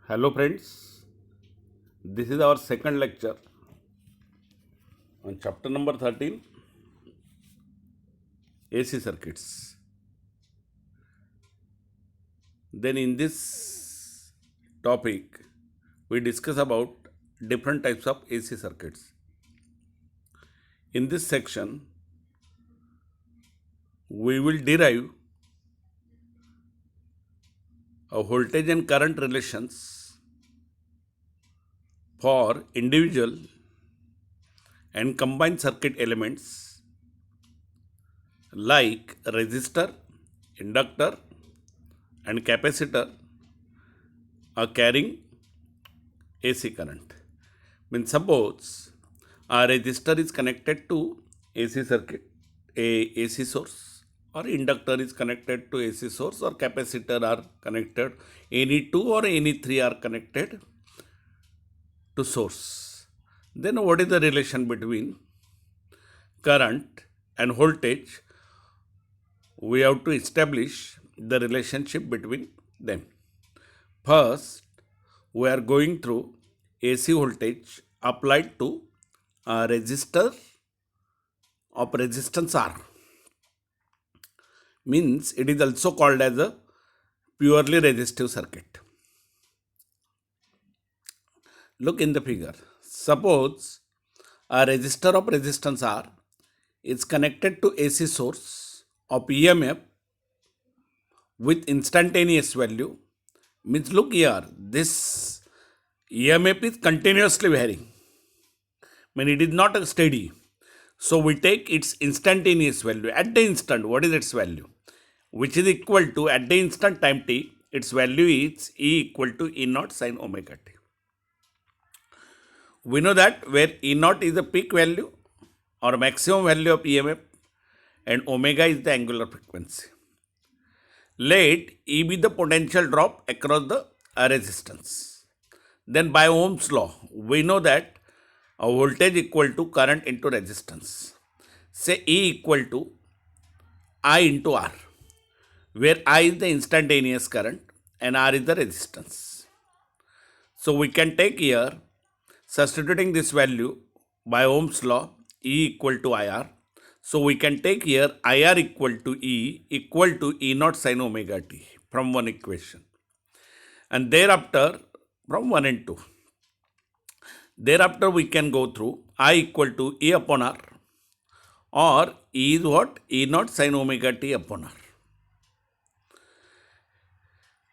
Hello friends, this is our second lecture on chapter number 13, AC circuits. Then in this topic, we discuss about different types of AC circuits. In this section, we will derive a voltage and current relations for individual and combined circuit elements like resistor, inductor and capacitor are carrying AC current. Means suppose a resistor is connected to AC circuit, AC source, or inductor is connected to AC source, or capacitor are connected, any two or any three are connected to source. Then what is the relation between current and voltage? We have to establish the relationship between them. First, we are going through AC voltage applied to a resistor of resistance R. Means it is also called as a purely resistive circuit. Look in the figure. Suppose a resistor of resistance R is connected to AC source of EMF with instantaneous value. Means look here, this EMF is continuously varying. Mean it is not a steady. So we take its instantaneous value. At the instant, what is its value? Which is equal to, at the instant time t, its value is E equal to E naught sin omega t. We know that where E naught is the peak value or maximum value of EMF and omega is the angular frequency. Let E be the potential drop across the resistance. Then by Ohm's law, we know that a voltage equal to current into resistance. Say E equal to I into R, where I is the instantaneous current and R is the resistance. So we can take here, substituting this value by Ohm's law, E equal to IR. So we can take here IR equal to E naught sin omega t from one equation. And thereafter, from 1 and 2. Thereafter we can go through I equal to E upon R, or E is what? E naught sin omega t upon R.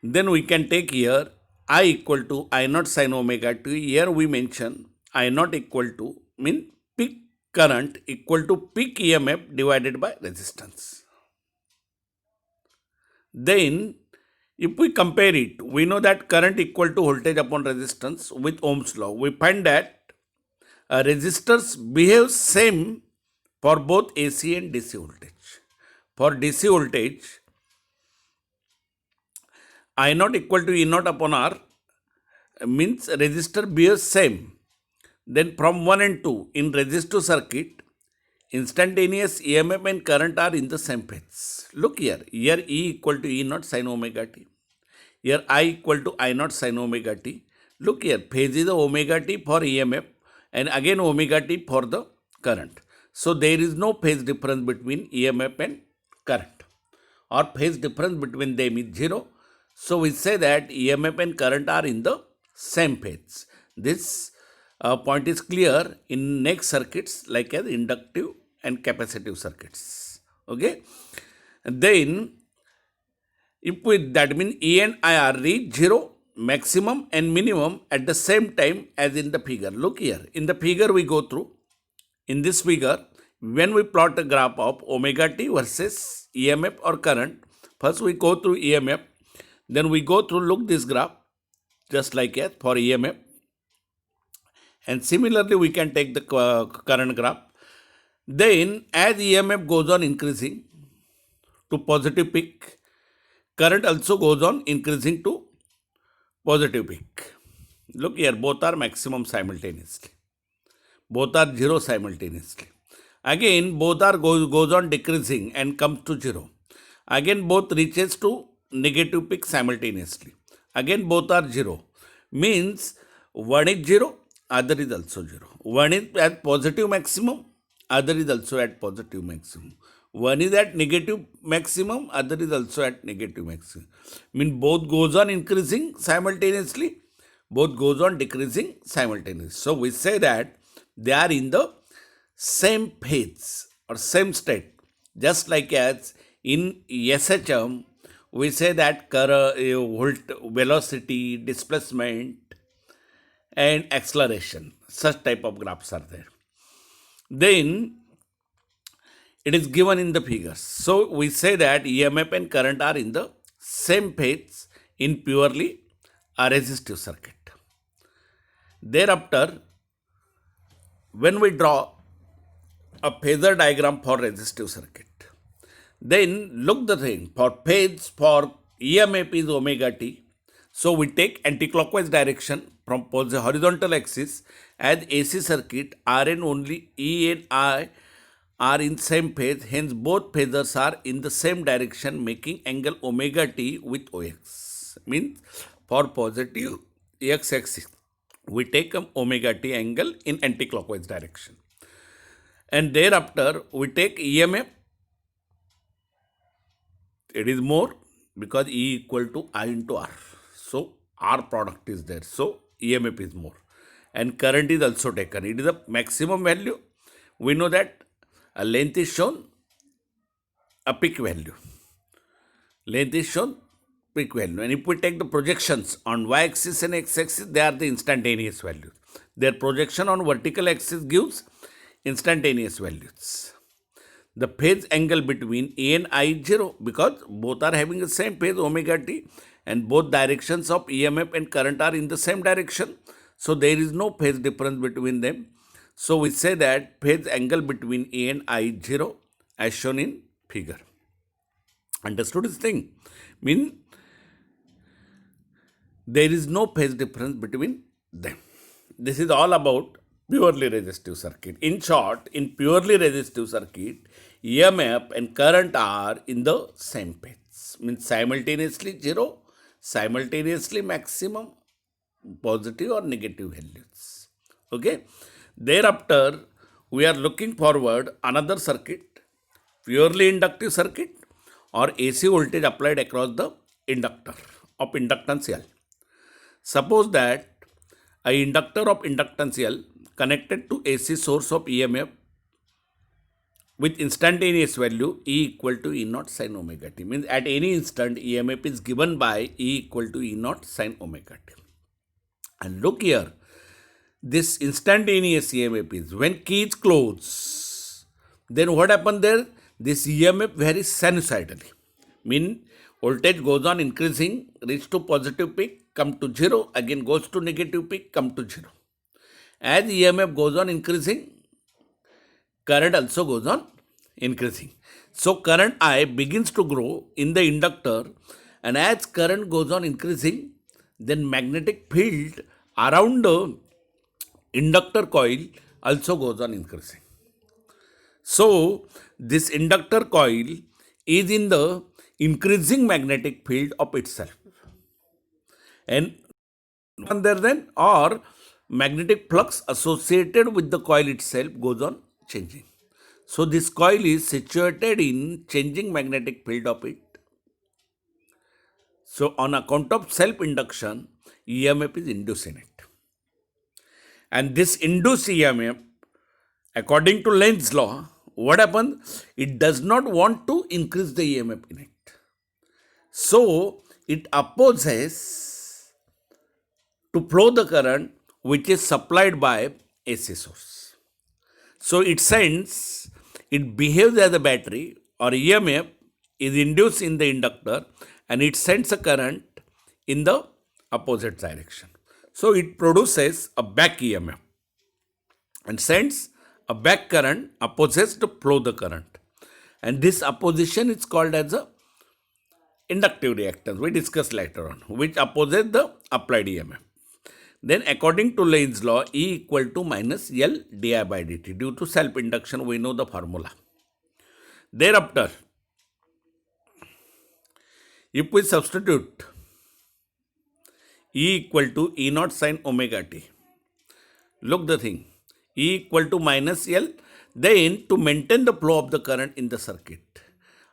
Then we can take here I equal to I naught sin omega t. Here we mention I naught equal to mean peak current equal to peak EMF divided by resistance. Then if we compare it, we know that current equal to voltage upon resistance with Ohm's law. We find that resistors behave same for both AC and DC voltage. For DC voltage, I naught equal to E naught upon R means resistor behaves same. Then from 1 and 2 in resistive circuit, instantaneous EMF and current are in the same phase. Look here, here E equal to E naught sin omega t. Here I equal to I naught sin omega t. Look here, phase is the omega t for EMF and again omega t for the current. So there is no phase difference between EMF and current, or phase difference between them is 0. So we say that EMF and current are in the same phase. This point is clear in next circuits like as inductive and capacitive circuits. Okay. And then if we, that means E and I are reach 0, maximum and minimum at the same time as in the figure. Look here, in the figure we go through, in this figure, when we plot a graph of omega t versus EMF or current, first we go through EMF, then we go through, look this graph, just like as for EMF. And similarly, we can take the current graph. Then as EMF goes on increasing to positive peak, current also goes on increasing to positive peak. Look here, both are maximum simultaneously. Both are 0 simultaneously. Again, both are goes on decreasing and comes to 0. Again, both reaches to negative peak simultaneously. Again, both are 0. Means one is 0, other is also 0. One is at positive maximum, other is also at positive maximum. One is at negative maximum, other is also at negative maximum. Mean both goes on increasing simultaneously, both goes on decreasing simultaneously. So we say that they are in the same phase or same state. Just like as in SHM, we say that velocity, displacement, and acceleration. Such type of graphs are there. Then it is given in the figures. So we say that EMF and current are in the same phase in purely a resistive circuit. Thereafter, when we draw a phasor diagram for resistive circuit, then look the thing, for phase for EMF is omega t. So we take anti-clockwise direction from horizontal axis. As AC circuit, RN only E and I are in same phase, hence both phasors are in the same direction, making angle omega t with OX. Means for positive X axis, we take omega t angle in anti-clockwise direction. And thereafter, we take EMF. It is more because E equal to I into R. So R product is there. So EMF is more. And current is also taken. It is a maximum value. We know that a length is shown, a peak value. Length is shown, peak value. And if we take the projections on y-axis and x-axis, they are the instantaneous values. Their projection on vertical axis gives instantaneous values. The phase angle between A and I is 0 because both are having the same phase omega t and both directions of EMF and current are in the same direction. So there is no phase difference between them. So we say that phase angle between A and I is 0 as shown in figure. Understood this thing? Mean there is no phase difference between them. This is all about purely resistive circuit. In short, in purely resistive circuit, EMF and current are in the same phase. Means simultaneously 0, simultaneously maximum, positive or negative values. Okay. Thereafter, we are looking forward another circuit, purely inductive circuit or AC voltage applied across the inductor of inductance L. Suppose that a inductor of inductance L connected to AC source of EMF with instantaneous value E equal to E naught sin omega t. Means at any instant EMF is given by E equal to E naught sin omega t. And look here, this instantaneous EMF is when key is closed, then what happens there? This EMF varies sinusoidally. Mean voltage goes on increasing, reach to positive peak, come to 0, again goes to negative peak, come to 0. As EMF goes on increasing, current also goes on increasing. So current I begins to grow in the inductor, and as current goes on increasing, then magnetic field around the inductor coil also goes on increasing. So this inductor coil is in the increasing magnetic field of itself. And other than or magnetic flux associated with the coil itself goes on changing. So this coil is situated in changing magnetic field of it. So on account of self-induction, EMF is induced in it. And this induced EMF, according to Lenz's law, what happens? It does not want to increase the EMF in it. So it opposes to flow the current which is supplied by AC source. So it behaves as a battery, or EMF is induced in the inductor and it sends a current in the opposite direction. So it produces a back EMF and sends a back current opposes to flow the current. And this opposition is called as a inductive reactance. We discuss later on, which opposes the applied EMF. Then according to Lenz's law, E equal to minus L di by dt. Due to self-induction, we know the formula. Thereafter, if we substitute E equal to E naught sine omega t. Look the thing. E equal to minus L. Then to maintain the flow of the current in the circuit,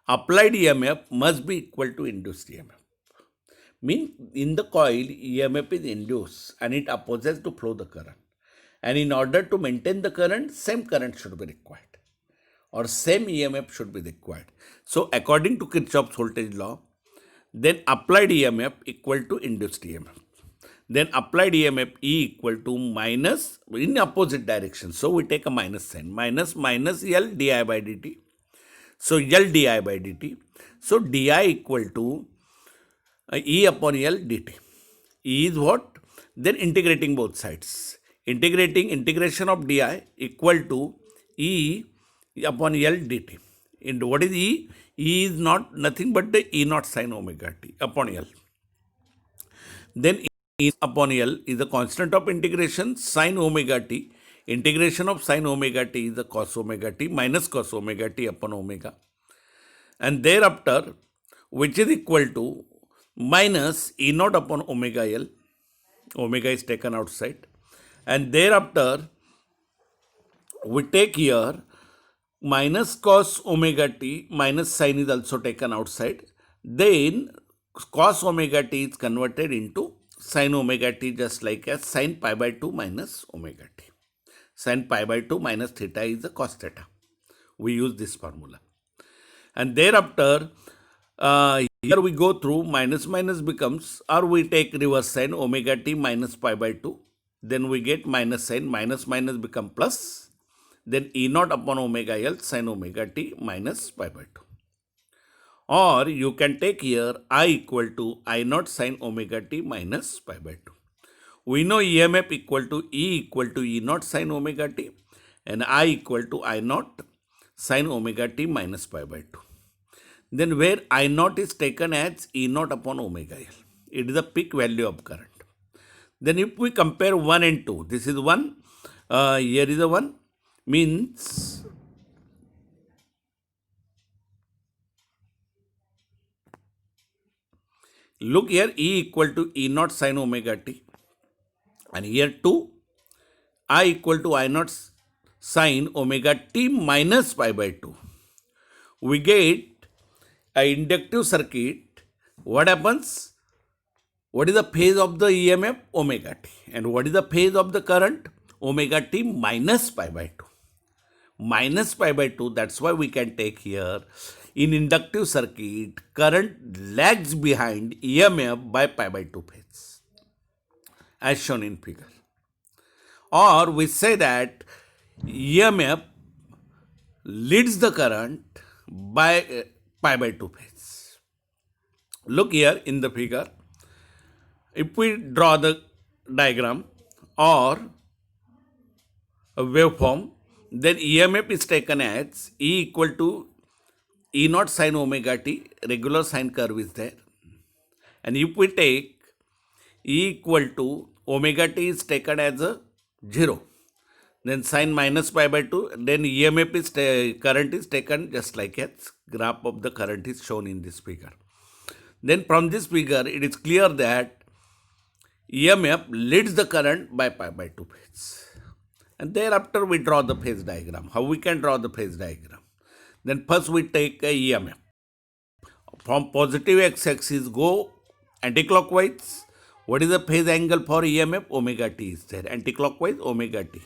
applied EMF must be equal to induced EMF. Mean in the coil EMF is induced and it opposes to flow the current. And in order to maintain the current, same current should be required or same EMF should be required. So according to Kirchhoff's voltage law, then applied EMF equal to induced EMF. Then applied EMF E equal to minus in opposite direction. So we take a minus sign. Minus L di by dt. So L di by dt. So di equal to E upon L dt. E is what? Then integrating both sides. Integration of di equal to E upon L dt. And what is E? E is not nothing but the E naught sine omega t upon L. Then E upon L is the constant of integration sine omega t. Integration of sine omega t is the cos omega t minus cos omega t upon omega. And thereafter, which is equal to minus E naught upon omega L. Omega is taken outside. And thereafter, we take here minus cos omega t minus sine is also taken outside. Then cos omega t is converted into sin omega t just like as sin pi by 2 minus omega t. Sin pi by 2 minus theta is the cos theta. We use this formula. And thereafter, here we go through minus becomes, or we take reverse sign omega t minus pi by 2. Then we get minus sign, minus become plus. Then E naught upon omega L sin omega t minus pi by 2. Or you can take here I equal to I naught sin omega t minus pi by 2. We know EMF equal to E naught sin omega t and I equal to I naught sin omega t minus pi by 2. Then where I naught is taken as E naught upon omega L. It is the peak value of current. Then if we compare 1 and 2, this is 1, here is a 1, means look here E equal to E naught sin omega t and here 2 I equal to I naught sin omega t minus pi by 2. We get an inductive circuit. What happens? What is the phase of the EMF? Omega t. And what is the phase of the current? Omega t minus pi by 2. Minus pi by 2, that's why we can take here in inductive circuit, current lags behind EMF by pi by 2 phase, as shown in figure. Or we say that EMF leads the current by pi by 2 phase. Look here in the figure. If we draw the diagram or a waveform, then EMF is taken as E equal to E naught sin omega t, regular sine curve is there. And if we take E equal to omega t is taken as a 0, then sin minus pi by 2, then EMF is current is taken just like as graph of the current is shown in this figure. Then from this figure, it is clear that EMF leads the current by pi by 2 phase. And thereafter we draw the phase diagram. How we can draw the phase diagram? Then first we take a EMF. From positive x-axis go anticlockwise. What is the phase angle for EMF? Omega t is there. Anticlockwise omega t.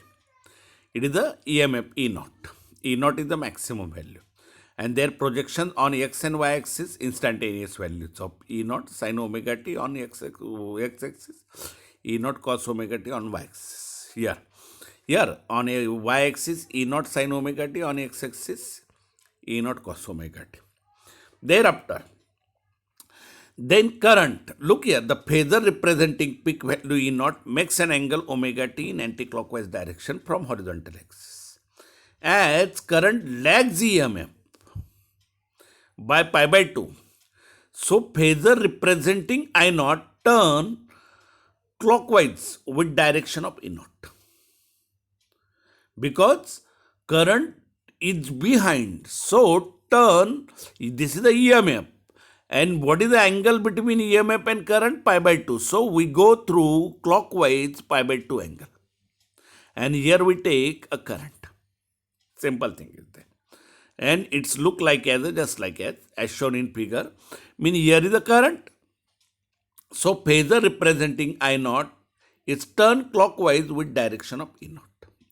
It is the EMF E naught. E naught is the maximum value. And their projection on x and y axis, instantaneous values of E naught sin omega t on x axis, E naught cos omega t on y axis. Here on a y axis, E naught sin omega t, on x axis, E naught cos omega t. Thereafter, then current, look here, the phasor representing peak value E naught makes an angle omega t in anticlockwise direction from horizontal axis. As current lags EMF by pi by 2, so phasor representing I naught turn clockwise with direction of E naught. Because current is behind, so turn, this is the EMF, And what is the angle between EMF and current? Pi by 2. So we go through clockwise pi by 2 angle. And here we take a current. Simple thing is that. And it's look like as just like as shown in figure. Mean here is the current. So phasor representing I naught is turned clockwise with direction of E naught.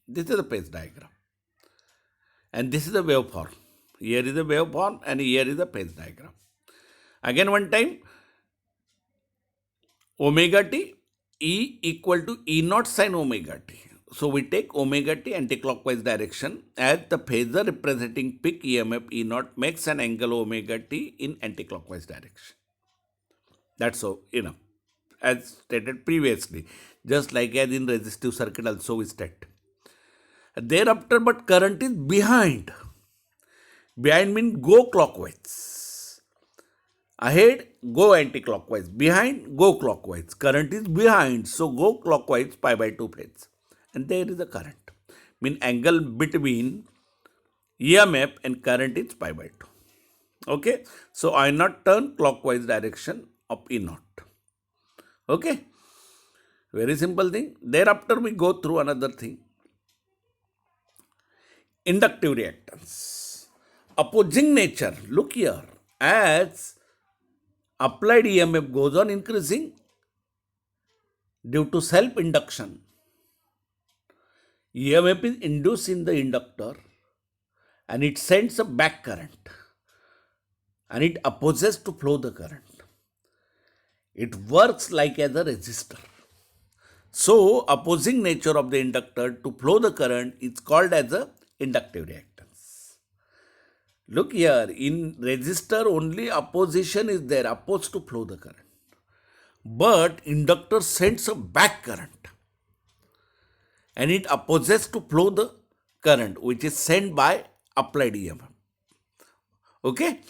This is the phase diagram. And this is the waveform. Here is the waveform and here is the phase diagram. Again one time, omega t, E equal to E naught sin omega t. So we take omega t anticlockwise direction as the phasor representing peak EMF E naught makes an angle omega t in anticlockwise direction. That's so enough. As stated previously, just like as in resistive circuit also we state. Thereafter, but current is behind. Behind means go clockwise. Ahead, go anti-clockwise. Behind, go clockwise. Current is behind, so go clockwise pi by 2 phase. And there is a current. Mean angle between EMF and current is pi by 2. Okay, so I not turn clockwise direction of E naught. Okay, very simple thing. Thereafter, we go through another thing. Inductive reactance. Opposing nature, look here, as applied EMF goes on increasing due to self-induction. EMF is induced in the inductor and it sends a back current and it opposes to flow the current. It works like as a resistor. So, opposing nature of the inductor to flow the current is called as a inductive reactance. Look here, in resistor only opposition is there, opposed to flow the current. But inductor sends a back current and it opposes to flow the current which is sent by applied EMF. Okay?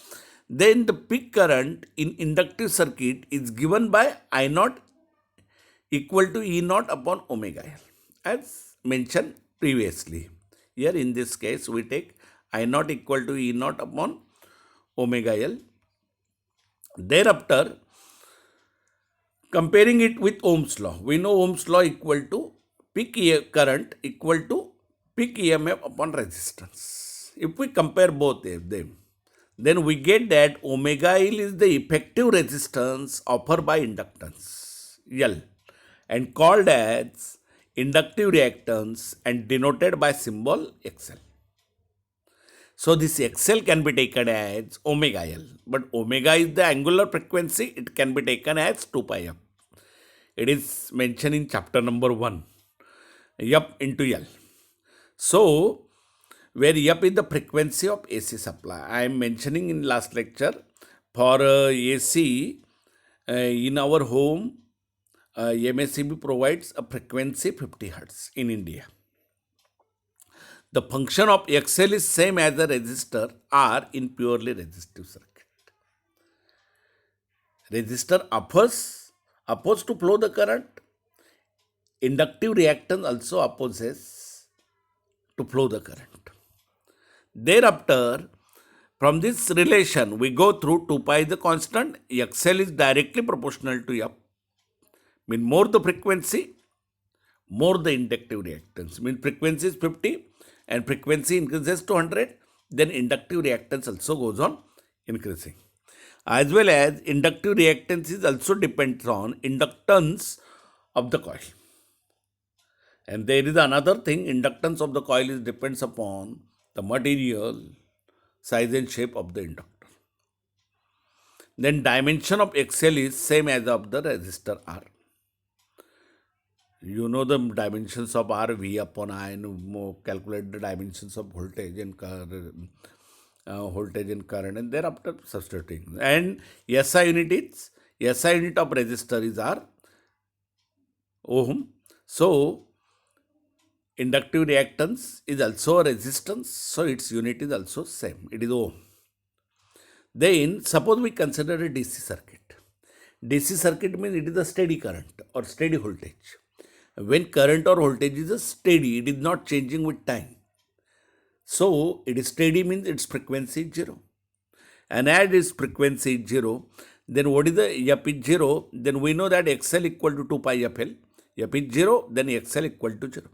Then the peak current in inductive circuit is given by I naught equal to E naught upon omega L as mentioned previously. Here in this case we take I naught equal to E naught upon omega L. Thereafter, comparing it with Ohm's law, we know Ohm's law equal to peak current equal to peak EMF upon resistance. If we compare both of them, then we get that omega L is the effective resistance offered by inductance L and called as inductive reactance and denoted by symbol XL. So this XL can be taken as omega L, but omega is the angular frequency, it can be taken as 2 pi f. It is mentioned in chapter number 1, f into L. So, where f is the frequency of AC supply. I am mentioning in last lecture for AC in our home, MSCB provides a frequency 50 Hz in India. The function of XL is same as a resistor R in purely resistive circuit. Resistor opposed to flow the current. Inductive reactance also opposes to flow the current. Thereafter, from this relation, we go through 2 pi the constant, XL is directly proportional to F. Mean more the frequency, more the inductive reactance. Mean frequency is 50 and frequency increases to 100, then inductive reactance also goes on increasing. As well as inductive reactance is also depends on inductance of the coil. And there is another thing, inductance of the coil is depends upon the material, size and shape of the inductor. Then dimension of XL is same as of the resistor R. You know the dimensions of R, V upon I, and calculate the dimensions of voltage and current, and thereafter substituting. And SI unit of resistor is R, ohm. So, inductive reactance is also a resistance, so its unit is also same, it is ohm. Then suppose we consider a DC circuit. DC circuit means it is a steady current or steady voltage. When current or voltage is a steady, it is not changing with time. So it is steady means its frequency is 0. and add its frequency is 0, then what is the f is 0, then we know that xl equal to 2 pi fl. F is 0, then xl equal to 0.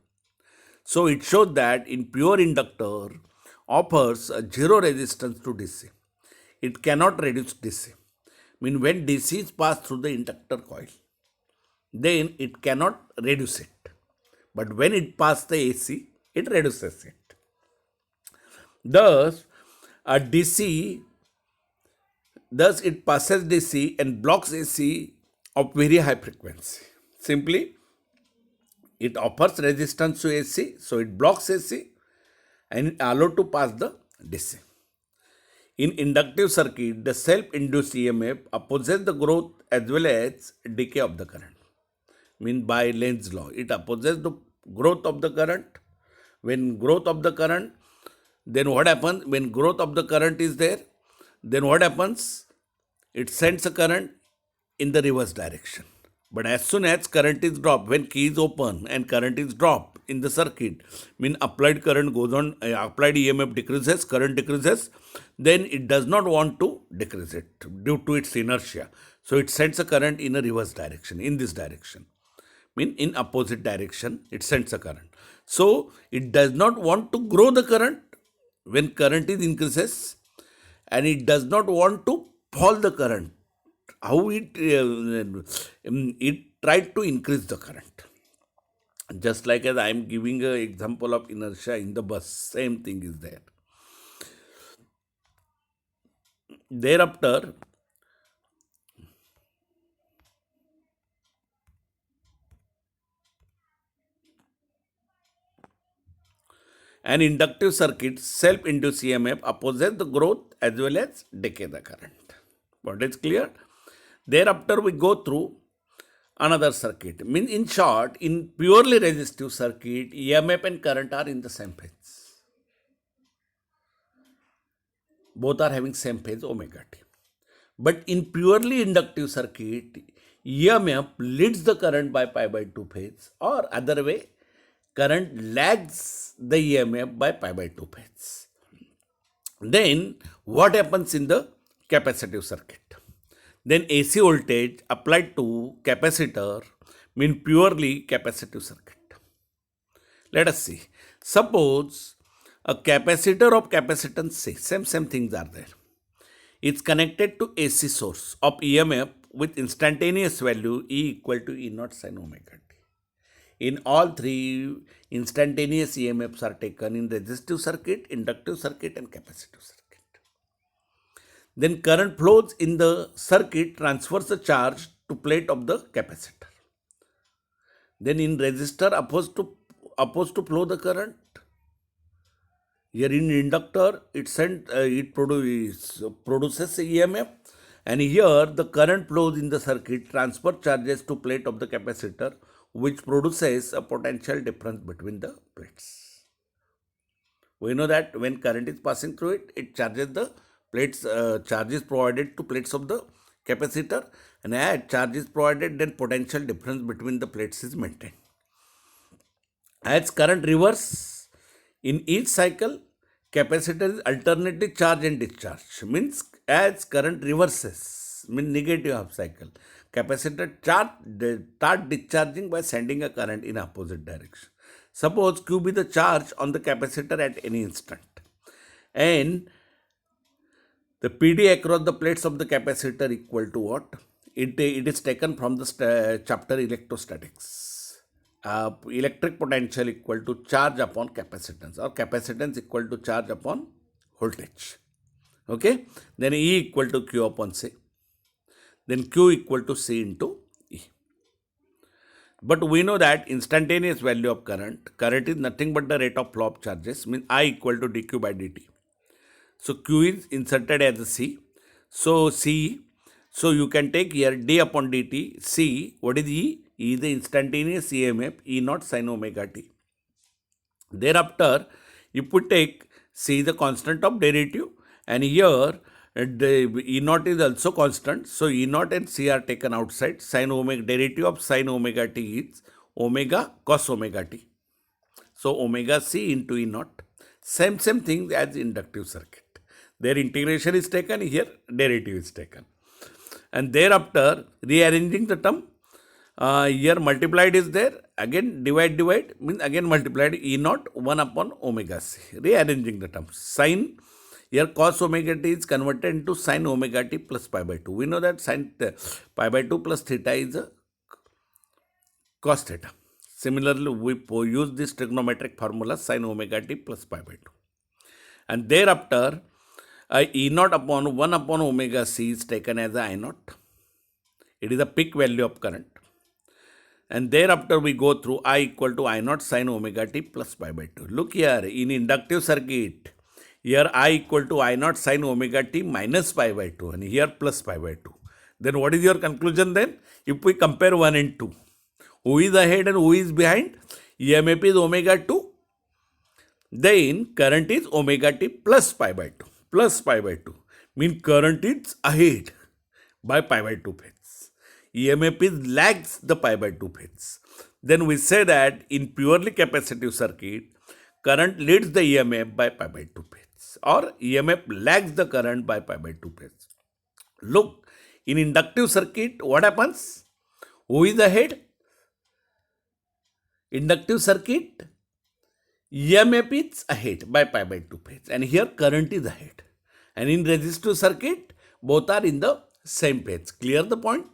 So it shows that in pure inductor offers a 0 resistance to DC. It cannot reduce DC. Mean when DC is passed through the inductor coil, then it cannot reduce it. But when it passes the AC, it reduces it. Thus, a DC, thus it passes DC and blocks AC of very high frequency. Simply, it offers resistance to AC, so it blocks AC and it allows to pass the DC. In inductive circuit, the self-induced EMF opposes the growth as well as decay of the current. Mean by Lenz's law, it opposes the growth of the current. When growth of the current, then what happens? When growth of the current is there, then what happens? It sends a current in the reverse direction. But as soon as current is dropped, when key is open and current is dropped in the circuit, mean applied current goes on, applied EMF decreases, current decreases, then it does not want to decrease it due to its inertia. So it sends a current in a reverse direction, in this direction. Mean in opposite direction, it sends a current. So it does not want to grow the current when current is increases, and it does not want to fall the current. How it tried to increase the current. Just like as I am giving an example of inertia in the bus, same thing is there. Thereafter, an inductive circuit, self-induced EMF opposes the growth as well as decay the current. What is clear? Thereafter, we go through another circuit. Mean in short, in purely resistive circuit, EMF and current are in the same phase. Both are having same phase omega t. But in purely inductive circuit, EMF leads the current by pi by 2 phase, or other way, current lags the EMF by pi by 2 phase. Then what happens in the capacitive circuit? Then AC voltage applied to capacitor mean purely capacitive circuit. Let us see. Suppose a capacitor of capacitance C, same things are there. It's connected to AC source of EMF with instantaneous value E equal to E naught sin omega t. In all three, instantaneous EMFs are taken in resistive circuit, inductive circuit and capacitive circuit. Then current flows in the circuit transfers the charge to plate of the capacitor. Then in resistor opposed to flow the current. Here in inductor it produces EMF, and here the current flows in the circuit transfer charges to plate of the capacitor, which produces a potential difference between the plates. We know that when current is passing through it, it charges the plates, charge is provided to plates of the capacitor, and as charge is provided, then potential difference between the plates is maintained. As current reverse in each cycle, capacitor is alternately charge and discharge. Means as current reverses, means negative half cycle, capacitor start discharging by sending a current in opposite direction. Suppose Q be the charge on the capacitor at any instant, and the PD across the plates of the capacitor equal to what? It is taken from the chapter electrostatics. Electric potential equal to charge upon capacitance, or capacitance equal to charge upon voltage. Okay. Then E equal to Q upon C. Then Q equal to C into E. But we know that instantaneous value of current is nothing but the rate of flow of charges, means I equal to dq by dt. So Q is inserted as a C. So C, so you can take here d upon dt. C, what is E? E is the instantaneous EMF, E naught sin omega t. Thereafter, if we take C the constant of derivative, and here the E naught is also constant. So E naught and C are taken outside. Sin omega, derivative of sin omega t is omega cos omega t. So omega C into E naught. Same thing as inductive circuit. Their integration is taken, here derivative is taken. And thereafter, rearranging the term, here multiplied is there, again divide means again multiplied E naught 1 upon omega c. Rearranging the term. Sin, here cos omega t is converted into sin omega t plus pi by 2. We know that sin pi by 2 plus theta is cos theta. Similarly, we use this trigonometric formula sin omega t plus pi by 2. And thereafter, E naught upon 1 upon omega c is taken as a I naught. It is a peak value of current. And thereafter we go through I equal to I naught sin omega t plus pi by 2. Look here, in inductive circuit, here I equal to I naught sin omega t minus pi by 2 and here plus pi by 2. Then what is your conclusion then? If we compare 1 and 2, who is ahead and who is behind? EMF is omega 2. Then current is omega t plus pi by 2. Plus pi by 2 means current is ahead by pi by 2 phase. EMF is lags the pi by 2 phase. Then we say that in purely capacitive circuit, current leads the EMF by pi by 2 phase or EMF lags the current by pi by 2 phase. Look, in inductive circuit, what happens? Who is ahead? Inductive circuit, EMF is ahead by pi by 2 phase and here current is ahead. And in resistive circuit, both are in the same phase. Clear the point?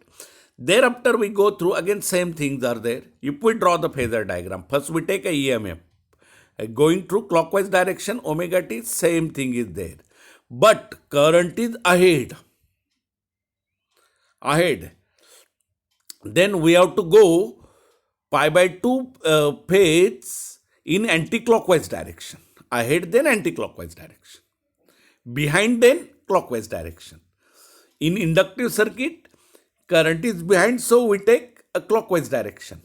Thereafter we go through, again same things are there. If we draw the phasor diagram, first we take a EMF. Going through clockwise direction, omega t, same thing is there. But current is ahead. Then we have to go pi by 2 phase in anti-clockwise direction. Ahead then anti-clockwise direction. Behind then clockwise direction. In inductive circuit, current is behind, so we take a clockwise direction.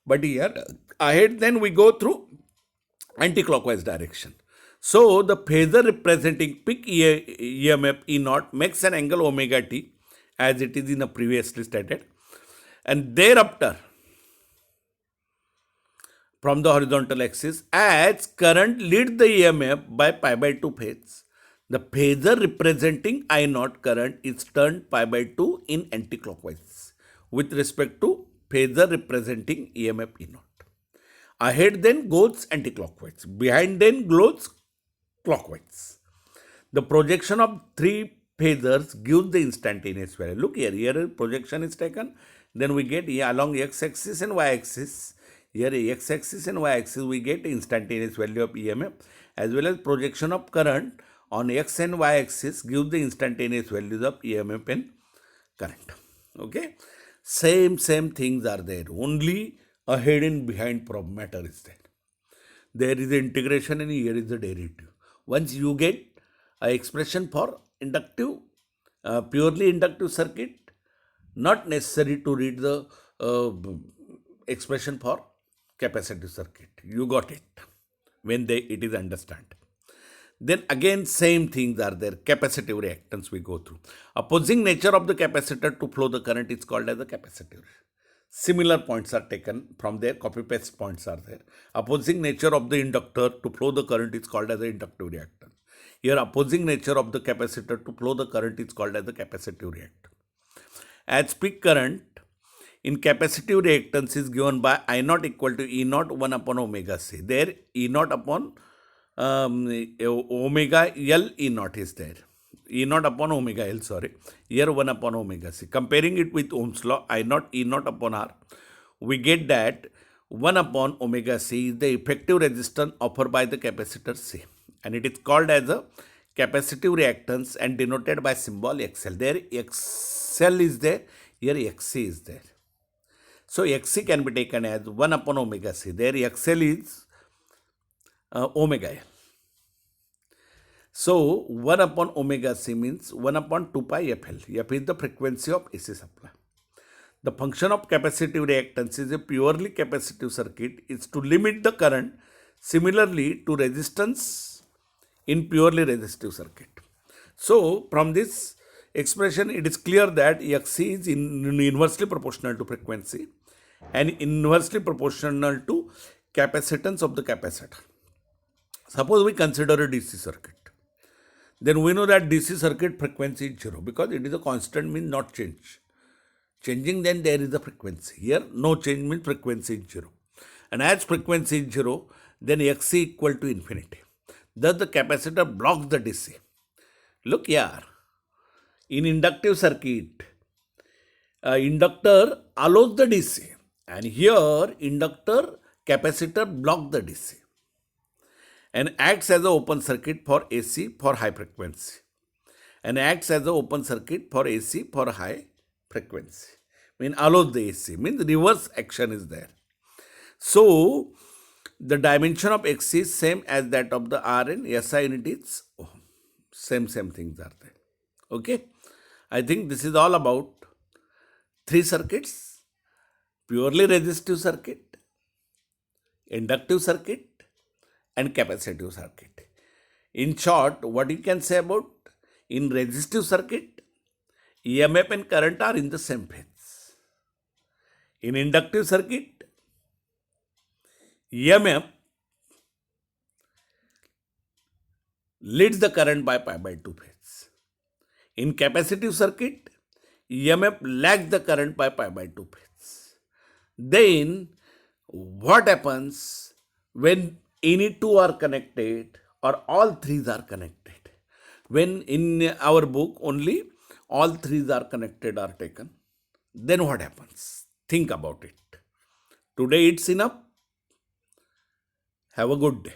But here ahead then we go through anti-clockwise direction. So the phasor representing peak EMF E naught makes an angle omega t as it is in a previously stated. And thereafter, from the horizontal axis, as current leads the EMF by pi by 2 phase, the phasor representing I naught current is turned pi by 2 in anti-clockwise with respect to phasor representing EMF E naught. Ahead then goes anti-clockwise, behind then goes clockwise. The projection of 3 phasors gives the instantaneous value. Look here projection is taken, then we get along x-axis and y-axis. Here x-axis and y-axis we get instantaneous value of EMF as well as projection of current on x and y-axis gives the instantaneous values of EMF and current. Okay, same things are there. Only ahead and behind matter is there. There is the integration and here is the derivative. Once you get an expression for inductive, purely inductive circuit, not necessary to read the expression for capacitive circuit. You got it when it is understood. Then again same things are there. Capacitive reactance we go through. Opposing nature of the capacitor to flow the current is called as a capacitor. Similar points are taken from there. Copy paste points are there. Opposing nature of the inductor to flow the current is called as a inductive reactance. Here opposing nature of the capacitor to flow the current is called as a capacitive reactance. As peak current in capacitive reactance is given by I naught equal to E naught 1 upon omega c. There E naught upon omega L E naught is there. E naught upon omega L, sorry. Here 1 upon omega c. Comparing it with Ohm's law, I naught E naught upon R, we get that 1 upon omega c is the effective resistance offered by the capacitor C. And it is called as a capacitive reactance and denoted by symbol XL. There XL is there, here XC is there. So XC can be taken as 1 upon omega c. There XL is omega L. So 1 upon omega c means 1 upon 2 pi FL. F is the frequency of AC supply. The function of capacitive reactance is a purely capacitive circuit is to limit the current similarly to resistance in purely resistive circuit. So from this expression it is clear that XC is inversely proportional to frequency and inversely proportional to capacitance of the capacitor. Suppose we consider a DC circuit. then we know that DC circuit frequency is 0 because it is a constant, means not change. Changing, then there is a frequency. Here no change means frequency is 0. And as frequency is 0, then Xc equal to infinity. Thus the capacitor blocks the DC. Look here, in inductive circuit, inductor allows the DC, and here inductor capacitor block the DC and acts as an open circuit for AC for high frequency, and acts as an open circuit for AC for high frequency. Mean allows the AC, means reverse action is there. So the dimension of X is same as that of the R, and SI unit is ohm. Same things are there. Okay, I think this is all about three circuits: purely resistive circuit, inductive circuit, and capacitive circuit. In short, what you can say about, in resistive circuit, EMF and current are in the same phase. In inductive circuit, EMF leads the current by pi by 2 phase. In capacitive circuit, EMF lags the current by pi by 2 phase. Then what happens when any two are connected or all three are connected? When in our book only all three are connected are taken, then what happens? Think about it. Today it's enough. Have a good day.